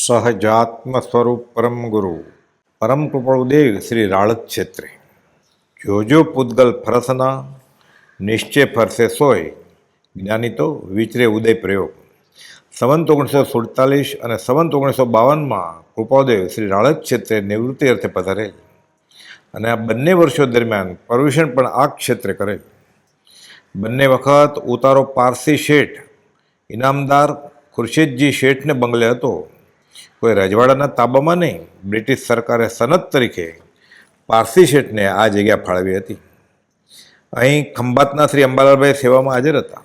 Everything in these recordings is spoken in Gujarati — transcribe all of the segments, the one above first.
સહજાત્મ સ્વરૂપ પરમ ગુરુ પરમ કૃપાળુદેવ શ્રી રાળત ક્ષેત્રે જોજો પૂતગલ ફરસના નિશ્ચય ફરસે સોય જ્ઞાની તો વિચરે ઉદય પ્રયોગ સંવંત 1947 અને સંવંત 1952માં કૃપાળુદેવ શ્રી રાળત ક્ષેત્રે નિવૃત્તિ અર્થે પધારેલ અને આ બંને વર્ષો દરમિયાન પરવેષણ પણ આ ક્ષેત્રે કરેલ. બંને વખત ઉતારો પારસી શેઠ ઇનામદાર ખુરશીદજી શેઠને બંગલે હતો. કોઈ રજવાડાના તાબામાં નહીં, બ્રિટિશ સરકારે સનદ તરીકે પારસી શેઠને આ જગ્યા ફાળવી હતી. અહીં ખંભાતના શ્રી અંબાલાલભાઈ સેવામાં હાજર હતા.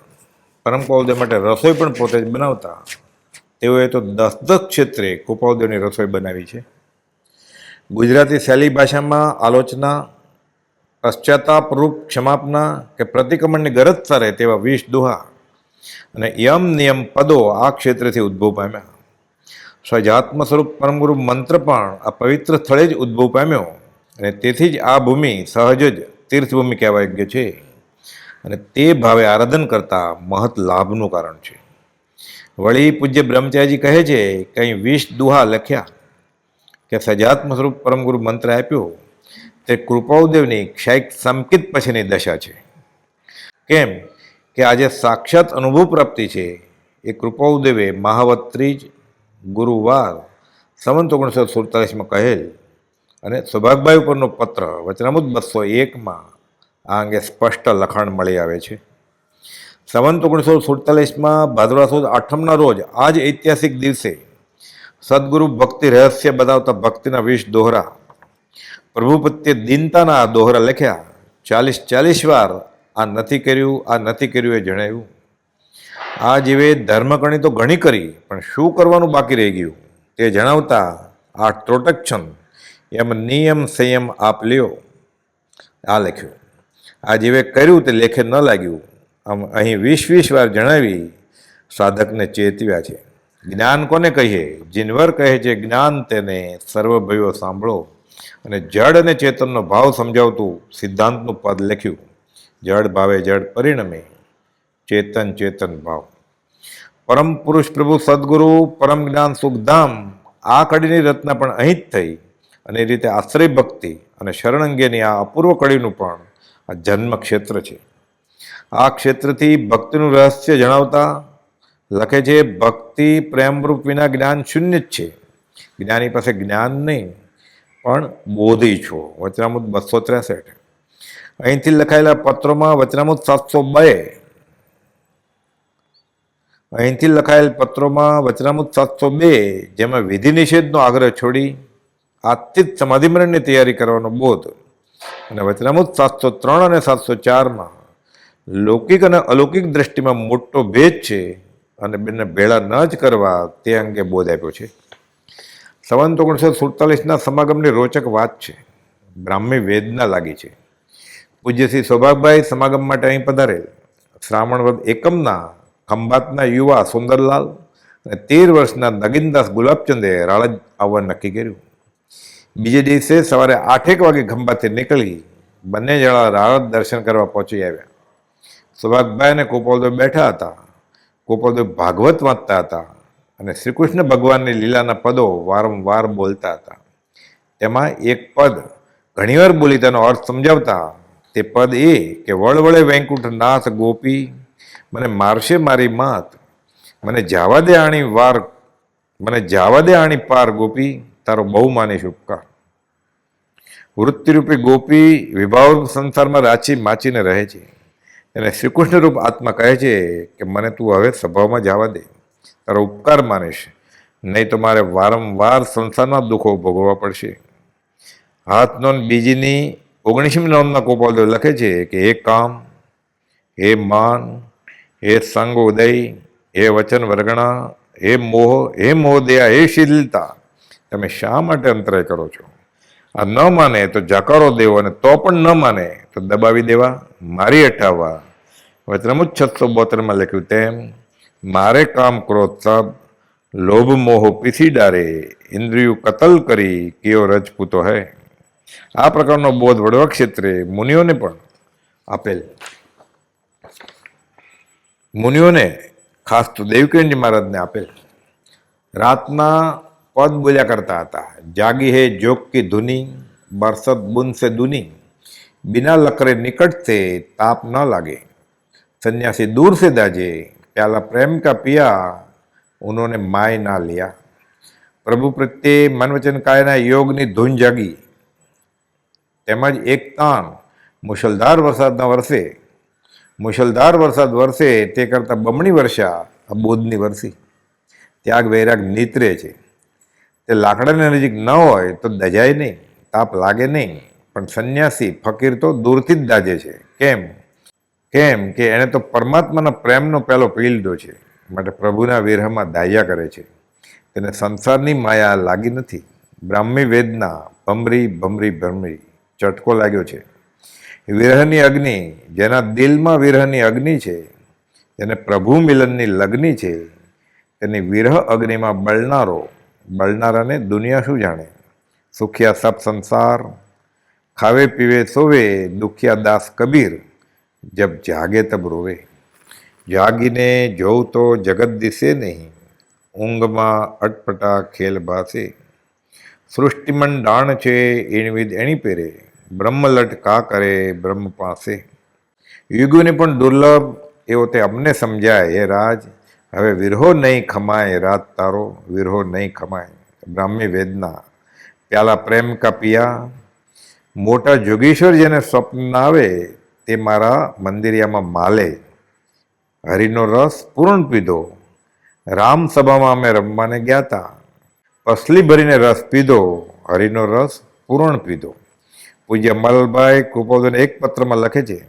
પરમ કૃપાળુદેવ માટે રસોઈ પણ પોતે જ બનાવતા. તેઓએ તો 10 ક્ષેત્રે કૃપાળુદેવની રસોઈ બનાવી છે. ગુજરાતી શૈલી ભાષામાં આલોચના, પશ્ચાતાપરૂપ ક્ષમાપના કે પ્રતિક્રમણની ગરજ સારે તેવા 20 દોહા અને યમ નિયમ પદો આ ક્ષેત્રથી ઉદ્ભવ પામ્યા. સહજાત્મ સ્વરૂપ પરમગુરુ મંત્ર પણ આ પવિત્ર સ્થળે જ ઉદ્ભવ પામ્યો અને તેથી જ આ ભૂમિ સહજ જ તીર્થભૂમિ કહેવા યોગ્ય છે અને તે ભાવે આરાધન કરતા મહત લાભનું કારણ છે. વળી પૂજ્ય બ્રહ્મચારીજી કહે છે કે અહીં 20 દુહા લખ્યા કે સહજાત્મ સ્વરૂપ પરમગુરુ મંત્ર આપ્યો તે કૃપાળુદેવની ક્ષયિક સંકિત પછીની દશા છે. કેમ કે આજે સાક્ષાત અનુભવ પ્રાપ્તિ છે એ કૃપાળુદેવે મહાવત ત્રીજ ગુરુવાર સંવંત 1947માં કહેલ અને સૌભાગભાઈ ઉપરનો પત્ર વચનામૃત 201માં આ અંગે સ્પષ્ટ લખાણ મળી આવે છે. સંવંત 1947માં ભાદરવા સુદ આઠમના રોજ આ જ ઐતિહાસિક દિવસે સદગુરુ ભક્તિ રહસ્ય બતાવતા ભક્તિના 20 દોહરા, પ્રભુ પ્રત્યે દીનતાના આ દોહરા લખ્યા. 40 વાર આ નથી કર્યું એ જણાવ્યું. આ જીવે ધર્મકરણી તો ઘણી કરી પણ શું કરવાનું બાકી રહી ગયું તે જણાવતા આ ત્રોટકક્ષણ એમ નિયમ સંયમ આપ લ્યો આ લખ્યું. આ જીવે કર્યું તે લેખે ન લાગ્યું. આમ અહીં 20 વાર જણાવી સાધકને ચેતવ્યા છે. જ્ઞાન કોને કહીએ? જીનવર કહે છે જ્ઞાન તેને સર્વભયો સાંભળો અને જડ અને ચેતનનો ભાવ સમજાવતું સિદ્ધાંતનું પદ લખ્યું. જડ ભાવે જડ પરિણમે, ચેતન ચેતન ભાવ. પરમ પુરુષ પ્રભુ સદગુરુ પરમ જ્ઞાન સુખધામ આ કડીની રચના પણ અહીં જ થઈ અને એ રીતે આશ્રય ભક્તિ અને શરણ અંગેની આ અપૂર્વ કડીનું પણ આ જન્મ ક્ષેત્ર છે. આ ક્ષેત્રથી ભક્તિનું રહસ્ય જણાવતા લખે છે ભક્તિ પ્રેમરૂપ વિના જ્ઞાન શૂન્ય જ છે. જ્ઞાની પાસે જ્ઞાન નહીં પણ બોધી છો. વચનામૃત 263. અહીંથી લખાયેલા પત્રોમાં વચનામૃત 702 જેમાં વિધિ નિષેધનો આગ્રહ છોડી આત્યંત સમાધિમરણની તૈયારી કરવાનો બોધ અને વચનામૃત 703 અને 704માં લૌકિક અને અલૌકિક દ્રષ્ટિમાં મોટો ભેદ છે અને બંને ભેળા ન જ કરવા તે અંગે બોધ આપ્યો છે. સંવંત 1947ના સમાગમની રોચક વાત છે. બ્રાહ્મી વેદના લાગી છે. પૂજ્ય શ્રી સૌભાગભાઈ સમાગમ માટે અહીં પધારેલ. શ્રાવણ વદ એકમના ખંભાતના યુવા સુંદરલાલ અને 13 વર્ષના નગીનદાસ ગુલાબચંદે રાળજ આવવા નક્કી કર્યું. બીજે દિવસે સવારે 8 વાગે ખંભાતથી નીકળી બંને જણા રાળજ દર્શન કરવા પહોંચી આવ્યા. સૌભાગભાઈ અને કૃપાળુદેવ બેઠા હતા. કૃપાળુદેવ ભાગવત વાંચતા હતા અને શ્રીકૃષ્ણ ભગવાનની લીલાના પદો વારંવાર બોલતા હતા. તેમાં એક પદ ઘણીવાર બોલી તેનો અર્થ સમજાવતા. તે પદ એ કે વળવળે વૈકુંઠનાથ ગોપી મને મારશે મારી માત, મને જાવા દે આણી પાર ગોપી તારો બહુ માનીશ ઉપકાર. વૃત્તિરૂપી ગોપી વિભાવ સંસારમાં રાચી માચીને રહે છે. એને શ્રીકૃષ્ણ રૂપ આત્મા કહે છે કે મને તું હવે સ્વભાવમાં જવા દે, તારો ઉપકાર માનીશ, નહીં તો મારે વારંવાર સંસારના દુઃખો ભોગવવા પડશે. હાથ નોંધ બીજીની 19મી નોંધના કૃપાળુદેવ લખે છે કે હે કામ, હે માન, હે સંગ ઉદય, હે વચન વર્ગણા, હે મોહદયા, હે શીલતા, તમે શા માટે અંતરાય કરો છો? આ ન માને તો જકારો દેવો અને તો પણ ન માને તો દબાવી દેવા, મારી હટાવવા. વચનામૃત 672માં લખ્યું તેમ મારે કામ ક્રોધ સબ, લોભ મોહ પીસી ડારે, ઇન્દ્રિયું કતલ કરી કયો રજપૂતો હૈ. આ પ્રકારનો બોધ વડવા ક્ષેત્રે મુનિઓને પણ આપેલ. મુનિઓને ખાસ તો દેવકીનંદજી મહારાજને આપેલ. રાતના પદ બોલ્યા કરતા હતા, જાગી હે જોગ કી ધુની, બરસત બુન સે દુની, बिना लकरे निकट से ताप न लागे, सन्यासी दूर से दाजे, प्याला प्रेम का पिया, उन्होंने माय ना लिया। प्रभु प्रत्ये मन वचन कायना योगनी धૂન જાગી, તેમજ એક તાણ મુશળધાર વરસાદના વર્ષે, મુશળધાર વરસાદ વરસે તે કરતાં બમણી વર્ષા આ બોધની વરસી। ત્યાગ વૈરાગ નીતરે છે, તે લાકડાની નજીક ન હોય તો દજાય નહીં, તાપ લાગે નહીં, પણ સંન્યાસી ફકીર તો દૂરથી જ દાજે છે। કેમ કે એણે તો પરમાત્માના પ્રેમનો પહેલો પી લીધો છે, માટે પ્રભુના વિરહમાં દાહ્યા કરે છે, તેને સંસારની માયા લાગી નથી। બ્રાહ્મી વેદના ભમરી ભમરી ભમરી ચટકો લાગ્યો છે। વિરહની અગ્નિ, જેના દિલમાં વિરહની અગ્નિ છે, જેને પ્રભુ મિલનની લગ્નિ છે, તેની વિરહ અગ્નિમાં બળનારાને દુનિયા શું જાણે। સુખિયા સબ સંસાર, ખાવે પીવે સોવે, દુખિયા દાસ કબીર, જબ જાગે તબ રોવે। જાગીને જોઉં તો જગત દિશે નહીં, ઊંઘમાં અટપટા ખેલ ભાસે। સૃષ્ટિમન ડાણ છે એણવિદ એણી પેરે, બ્રહ્મલટ કા કરે બ્રહ્મ પાસે। યુગોને પણ દુર્લભ એવો તે અમને સમજાય હે રાજ, હવે વિરહો નહીં ખમાય રાત તારો, વિરહો નહીં ખમાય। બ્રાહ્મી વેદના પ્યાલા પ્રેમ કા પિયા, મોટા જોગેશ્વર જેને સ્વપ્ન આવે તે મારા મંદિરિયામાં માલે। હરિનો રસ પૂર્ણ પીધો, રામ સભામાં અમે રમવાને ગયા હતા, પસલી ભરીને રસ પીધો, હરિનો રસ પૂર્ણ પીધો। પૂજ્ય મલભાઈ કૃપાલને એક પત્રમાં લખે છે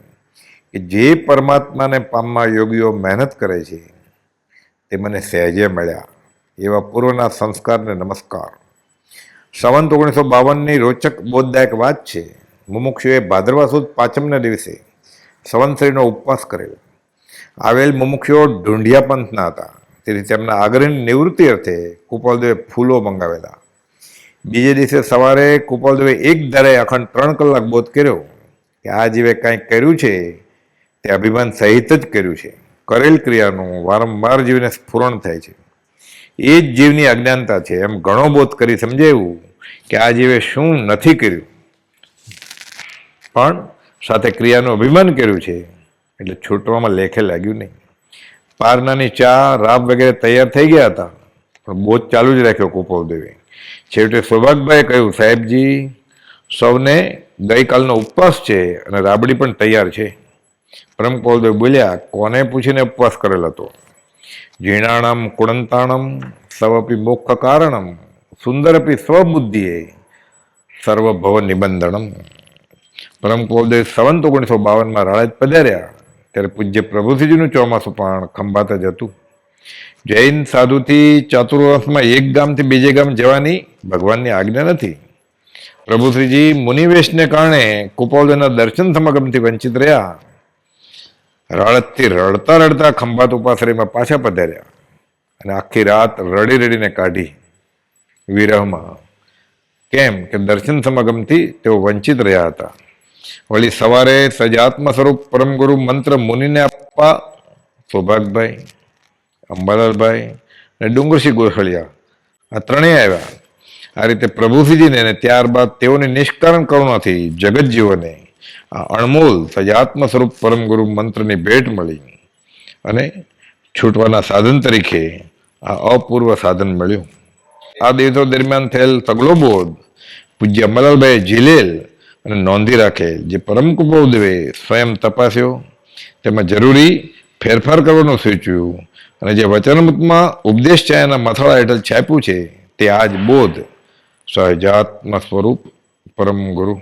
કે જે પરમાત્માને પામવા યોગીઓ મહેનત કરે છે તે મને સહેજે મળ્યા, એવા પૂર્વના સંસ્કારને નમસ્કાર। સંવંત 1952ની રોચક બોધદાયક વાત છે। મુમુક્ષુએ ભાદરવા સુદ પાંચમના દિવસે સંવંતશ્રીનો ઉપવાસ કરેલ। આવેલ મુમુક્ષુઓ ઢૂંઢિયા પંથના હતા, તેથી તેમના આગ્રહની નિવૃત્તિ અર્થે કૃપાલદેવે ફૂલો મંગાવેલા। બીજે દિવસે સવારે કૃપાલદેવે એક ધારે અખંડ 3 કલાક બોધ કર્યો કે આ જીવે કાંઈ કર્યું છે તે અભિમાન સહિત જ કર્યું છે, કરેલ ક્રિયાનું વારંવાર જીવને સ્ફુરણ થાય છે, એ જ જીવની અજ્ઞાનતા છે, એમ ઘણો બોધ કરી સમજાવ્યું કે આ જીવે શું નથી કર્યું, પણ સાથે ક્રિયાનું અભિમાન કર્યું છે, એટલે છૂટવામાં લેખે લાગ્યું નહીં। પારનાની ચા રાબ વગેરે તૈયાર થઈ ગયા હતા, પણ બોધ ચાલુ જ રાખ્યો કૃપાલદેવે। છેવટે સૌભાગભાઈએ કહ્યું, સાહેબજી સૌને ગઈકાલનો ઉપવાસ છે અને રાબડી પણ તૈયાર છે। પરમ કૃપાલદેવ બોલ્યા, કોને પૂછીને ઉપવાસ કરેલ હતો? જીર્ણાણમ કુણંતાણમ સવપી મોક્ષ કારણમ, સુંદરપી સ્વબુદ્ધિએ સર્વભવ નિબંધનમ। પરમ કૃપાલદેવ સંવંત 1952માં રાળેજ પધાર્યા ત્યારે પૂજ્ય પ્રભુશ્રીજીનું ચોમાસું પણ ખંભાત જ હતું। જૈન સાધુથી ચાતુર્વર્ષમાં એક ગામથી બીજે ગામ જવાની ભગવાનની આજ્ઞા નથી। પ્રભુશ્રીજી મુનિવેશને કારણે કૃપાલદેવના દર્શન સમાગમથી વંચિત રહ્યા। રાળતથી રડતા રડતા ખંભાત ઉપાશ્રયમાં પાછા પધાર્યા અને આખી રાત રડી રડીને કાઢી વિરહમાં। કેમ કે દર્શન સમાગમથી તેઓ વંચિત રહ્યા હતા। વળી સવારે સજાત્મ સ્વરૂપ પરમ ગુરુ મંત્ર મુનિને આપવા સૌભાગભાઈ, અંબાલાલભાઈ અને ડુંગરસિંહ ગોસળિયા આ ત્રણેય આવ્યા। આ રીતે પ્રભુશ્રીજીને અને ત્યારબાદ તેઓની નિષ્કારણ કરુણાથી જગત જીવોને આ અણમોલ સજાત્મ સ્વરૂપ પરમ ગુરુ મંત્રની ભેટ મળી અને છૂટવાના સાધન તરીકે આ અપૂર્વ સાધન મળ્યું। આ દિવસો દરમિયાન થયેલ સગળો બોધ પૂજ્ય અંબાલાલભાઈએ ઝીલેલ અને નોંધી રાખેલ, જે પરમ કૃપાલદેવે સ્વયં તપાસ્યો, તેમાં જરૂરી ફેરફાર કરવાનું સૂચવ્યું અને જે વચનામૃતમાં ઉપદેશ છાયાના મથાળા હેઠળ છાપ્યું છે તે આ જ બોધ સહજાત્મ સ્વરૂપ પરમ ગુરુ।